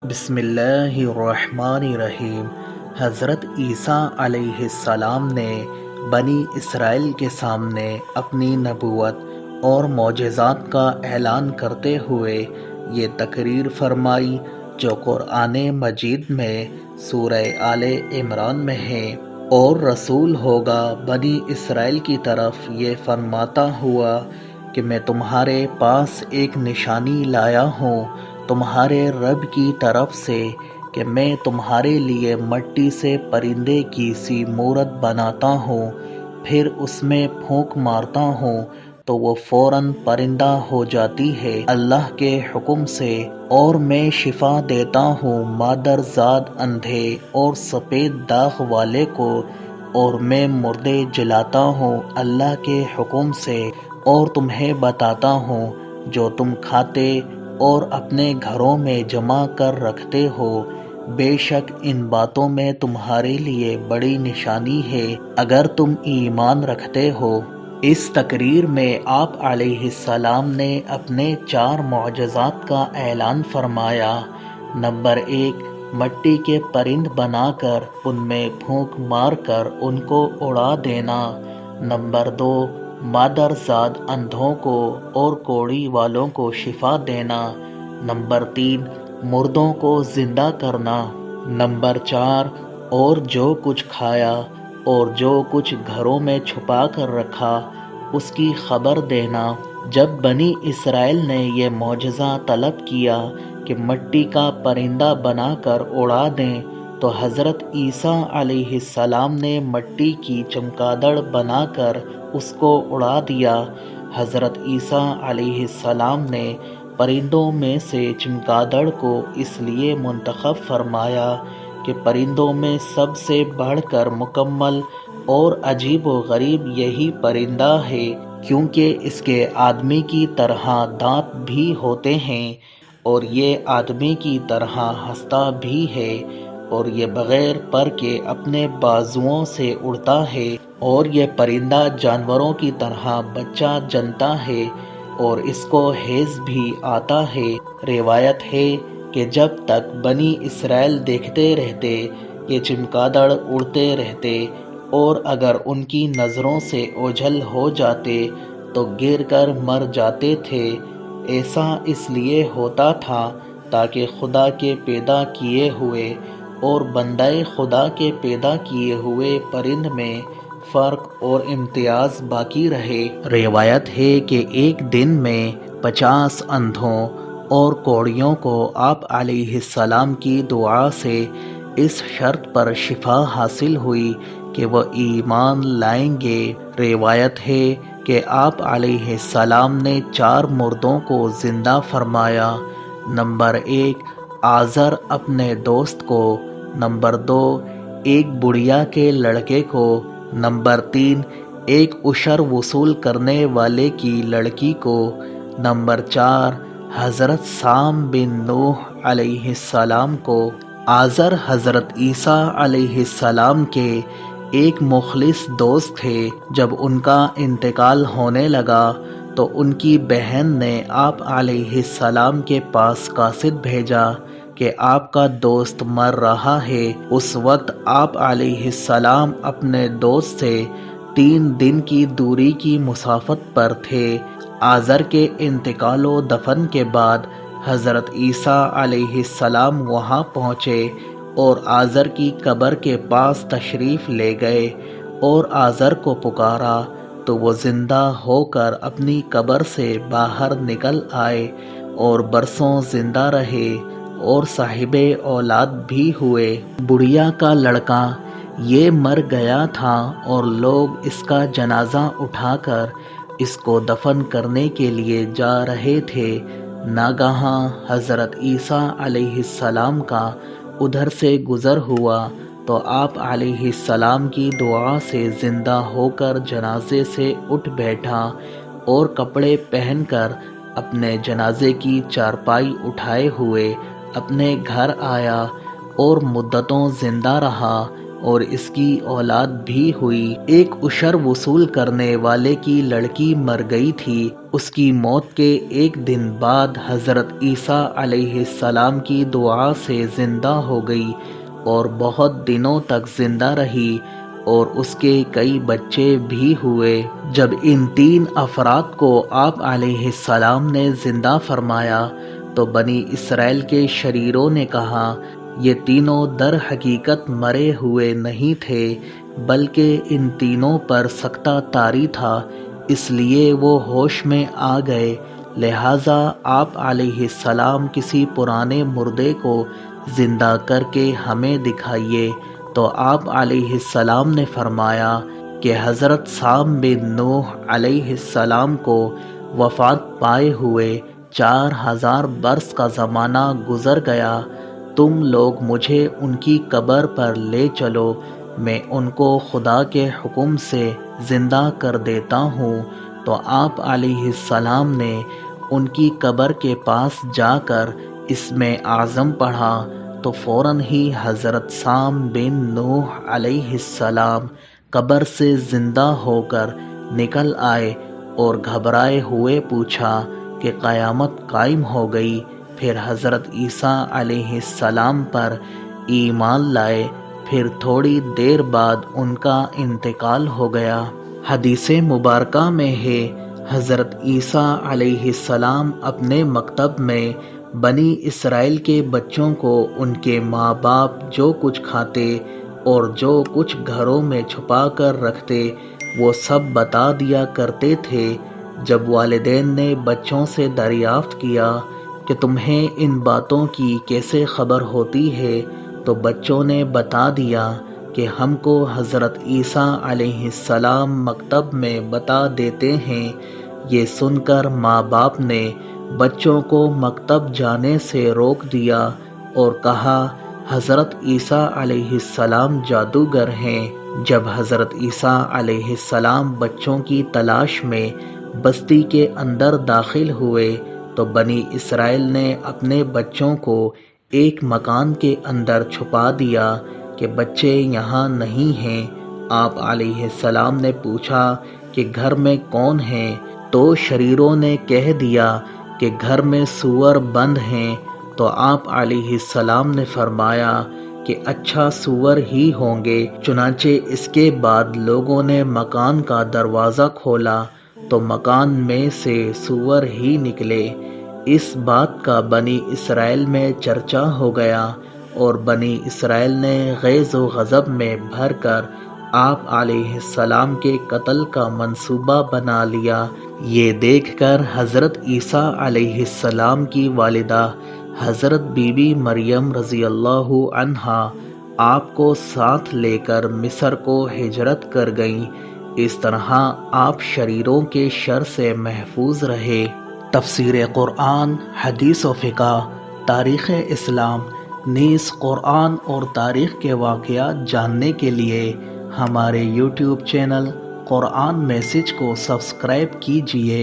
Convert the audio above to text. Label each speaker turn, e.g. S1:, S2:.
S1: بسم اللہ الرحمن الرحیم۔ حضرت عیسیٰ علیہ السلام نے بنی اسرائیل کے سامنے اپنی نبوت اور معجزات کا اعلان کرتے ہوئے یہ تقریر فرمائی جو قرآن مجید میں سورہ آل عمران میں ہے۔ اور رسول ہوگا بنی اسرائیل کی طرف یہ فرماتا ہوا کہ میں تمہارے پاس ایک نشانی لایا ہوں تمہارے رب کی طرف سے کہ میں تمہارے لیے مٹی سے پرندے کی سی مورت بناتا ہوں، پھر اس میں پھونک مارتا ہوں تو وہ فوراً پرندہ ہو جاتی ہے اللہ کے حکم سے، اور میں شفا دیتا ہوں مادر زاد اندھے اور سفید داغ والے کو، اور میں مردے جلاتا ہوں اللہ کے حکم سے، اور تمہیں بتاتا ہوں جو تم کھاتے اور اپنے گھروں میں جمع کر رکھتے ہو، بے شک ان باتوں میں تمہارے لیے بڑی نشانی ہے اگر تم ایمان رکھتے ہو۔ اس تقریر میں آپ علیہ السلام نے اپنے 4 معجزات کا اعلان فرمایا۔ نمبر 1، مٹی کے پرند بنا کر ان میں پھونک مار کر ان کو اڑا دینا۔ نمبر 2، مادر زاد اندھوں کو اور کوڑی والوں کو شفا دینا۔ نمبر 3، مردوں کو زندہ کرنا۔ نمبر 4، اور جو کچھ کھایا اور جو کچھ گھروں میں چھپا کر رکھا اس کی خبر دینا۔ جب بنی اسرائیل نے یہ معجزہ طلب کیا کہ مٹی کا پرندہ بنا کر اڑا دیں تو حضرت عیسیٰ علیہ السلام نے مٹی کی چمگادڑ بنا کر اس کو اڑا دیا۔ حضرت عیسیٰ علیہ السلام نے پرندوں میں سے چمگادڑ کو اس لیے منتخب فرمایا کہ پرندوں میں سب سے بڑھ کر مکمل اور عجیب و غریب یہی پرندہ ہے، کیونکہ اس کے آدمی کی طرح دانت بھی ہوتے ہیں اور یہ آدمی کی طرح ہنستا بھی ہے، اور یہ بغیر پر کے اپنے بازوؤں سے اڑتا ہے، اور یہ پرندہ جانوروں کی طرح بچہ جنتا ہے اور اس کو حیض بھی آتا ہے۔ روایت ہے کہ جب تک بنی اسرائیل دیکھتے رہتے یہ چمگادڑ اڑتے رہتے، اور اگر ان کی نظروں سے اوجھل ہو جاتے تو گر کر مر جاتے تھے۔ ایسا اس لیے ہوتا تھا تاکہ خدا کے پیدا کیے ہوئے اور بندہ خدا کے پیدا کیے ہوئے پرند میں فرق اور امتیاز باقی رہے۔ روایت ہے کہ ایک دن میں 50 اندھوں اور کوڑیوں کو آپ علیہ السلام کی دعا سے اس شرط پر شفا حاصل ہوئی کہ وہ ایمان لائیں گے۔ روایت ہے کہ آپ علیہ السلام نے 4 مردوں کو زندہ فرمایا۔ نمبر 1، آزر اپنے دوست کو۔ نمبر 2، ایک بڑھیا کے لڑکے کو۔ نمبر 3، ایک عشر وصول کرنے والے کی لڑکی کو۔ نمبر 4، حضرت سام بن نوح علیہ السلام کو۔ آزر حضرت عیسیٰ علیہ السلام کے ایک مخلص دوست تھے۔ جب ان کا انتقال ہونے لگا تو ان کی بہن نے آپ علیہ السلام کے پاس قاصد بھیجا کہ آپ کا دوست مر رہا ہے۔ اس وقت آپ علیہ السلام اپنے دوست سے 3 دن کی دوری کی مسافت پر تھے۔ آزر کے انتقال و دفن کے بعد حضرت عیسیٰ علیہ السلام وہاں پہنچے اور آزر کی قبر کے پاس تشریف لے گئے اور آزر کو پکارا تو وہ زندہ ہو کر اپنی قبر سے باہر نکل آئے اور برسوں زندہ رہے اور صاحب اولاد بھی ہوئے۔ بڑھیا کا لڑکا یہ مر گیا تھا اور لوگ اس کا جنازہ اٹھا کر اس کو دفن کرنے کے لیے جا رہے تھے۔ ناگہاں حضرت عیسیٰ علیہ السلام کا ادھر سے گزر ہوا تو آپ علیہ السلام کی دعا سے زندہ ہو کر جنازے سے اٹھ بیٹھا اور کپڑے پہن کر اپنے جنازے کی چارپائی اٹھائے ہوئے اپنے گھر آیا اور مدتوں زندہ رہا اور اس کی اولاد بھی ہوئی۔ ایک عشر وصول کرنے والے کی لڑکی مر گئی تھی، اس کی موت کے ایک دن بعد حضرت عیسیٰ علیہ السلام کی دعا سے زندہ ہو گئی اور بہت دنوں تک زندہ رہی اور اس کے کئی بچے بھی ہوئے۔ جب ان 3 افراد کو آپ علیہ السلام نے زندہ فرمایا تو بنی اسرائیل کے شریروں نے کہا، یہ تینوں در حقیقت مرے ہوئے نہیں تھے بلکہ ان تینوں پر سکتہ طاری تھا، اس لیے وہ ہوش میں آ گئے، لہٰذا آپ علیہ السلام کسی پرانے مردے کو زندہ کر کے ہمیں دکھائیے۔ تو آپ علیہ السلام نے فرمایا کہ حضرت سام بن نوح علیہ السلام کو وفات پائے ہوئے 4000 برس کا زمانہ گزر گیا، تم لوگ مجھے ان کی قبر پر لے چلو، میں ان کو خدا کے حکم سے زندہ کر دیتا ہوں۔ تو آپ علیہ السلام نے ان کی قبر کے پاس جا کر اسم اعظم پڑھا تو فوراً ہی حضرت سام بن نوح علیہ السلام قبر سے زندہ ہو کر نکل آئے اور گھبرائے ہوئے پوچھا کہ قیامت قائم ہو گئی۔ پھر حضرت عیسیٰ علیہ السلام پر ایمان لائے، پھر تھوڑی دیر بعد ان کا انتقال ہو گیا۔ حدیث مبارکہ میں ہے، حضرت عیسیٰ علیہ السلام اپنے مکتب میں بنی اسرائیل کے بچوں کو ان کے ماں باپ جو کچھ کھاتے اور جو کچھ گھروں میں چھپا کر رکھتے وہ سب بتا دیا کرتے تھے۔ جب والدین نے بچوں سے دریافت کیا کہ تمہیں ان باتوں کی کیسے خبر ہوتی ہے تو بچوں نے بتا دیا کہ ہم کو حضرت عیسیٰ علیہ السلام مکتب میں بتا دیتے ہیں۔ یہ سن کر ماں باپ نے بچوں کو مکتب جانے سے روک دیا اور کہا، حضرت عیسیٰ علیہ السلام جادوگر ہیں۔ جب حضرت عیسیٰ علیہ السلام بچوں کی تلاش میں بستی کے اندر داخل ہوئے تو بنی اسرائیل نے اپنے بچوں کو ایک مکان کے اندر چھپا دیا کہ بچے یہاں نہیں ہیں۔ آپ علیہ السلام نے پوچھا کہ گھر میں کون ہیں تو شریروں نے کہہ دیا کہ گھر میں سور بند ہیں۔ تو آپ علیہ السلام نے فرمایا کہ اچھا سور ہی ہوں گے۔ چنانچہ اس کے بعد لوگوں نے مکان کا دروازہ کھولا تو مکان میں سے سور ہی نکلے۔ اس بات کا بنی اسرائیل میں چرچا ہو گیا اور بنی اسرائیل نے غیظ و غضب میں بھر کر آپ علیہ السلام کے قتل کا منصوبہ بنا لیا۔ یہ دیکھ کر حضرت عیسیٰ علیہ السلام کی والدہ حضرت بی بی مریم رضی اللہ عنہا آپ کو ساتھ لے کر مصر کو ہجرت کر گئیں۔ اس طرح آپ شریروں کے شر سے محفوظ رہے۔ تفسیر قرآن، حدیث و فقہ، تاریخ اسلام نیز قرآن اور تاریخ کے واقعات جاننے کے لیے ہمارے یوٹیوب چینل قرآن میسج کو سبسکرائب کیجیے۔